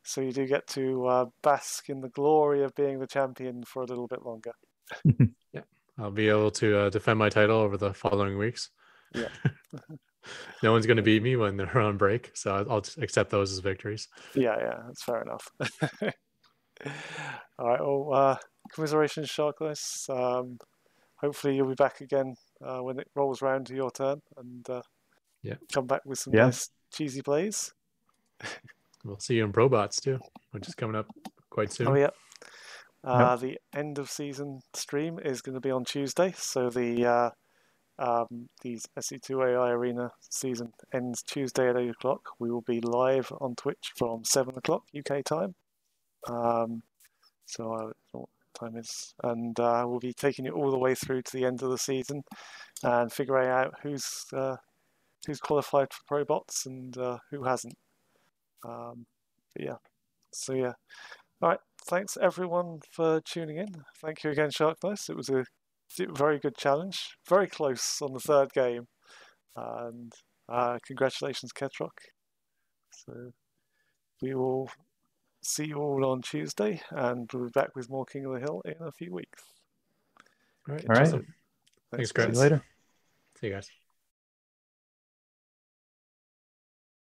so you do get to bask in the glory of being the champion for a little bit longer. Yeah, I'll be able to defend my title over the following weeks. Yeah. No one's going to beat me when they're on break, so I'll just accept those as victories. Yeah, that's fair enough. All right, well, commiserations, Sharkless. Hopefully you'll be back again when it rolls around to your turn, and come back with some nice cheesy plays. We'll see you in Probots too, which is coming up quite soon. Oh yeah. The end of season stream is going to be on Tuesday, so the Sc2AI Arena season ends Tuesday at 8 o'clock. We will be live on Twitch from 7 o'clock UK time. So I don't know what time is, and we'll be taking it all the way through to the end of the season and figuring out who's qualified for Pro Bots and who hasn't. But yeah, so yeah. All right, thanks everyone for tuning in. Thank you again, Sharknice. It was a very good challenge, very close on the third game, and congratulations, Ketrock. So we will see you all on Tuesday, and we'll be back with more King of the Hill in a few weeks. All right. All right. Awesome. Thanks, Chris. See you later. See you guys.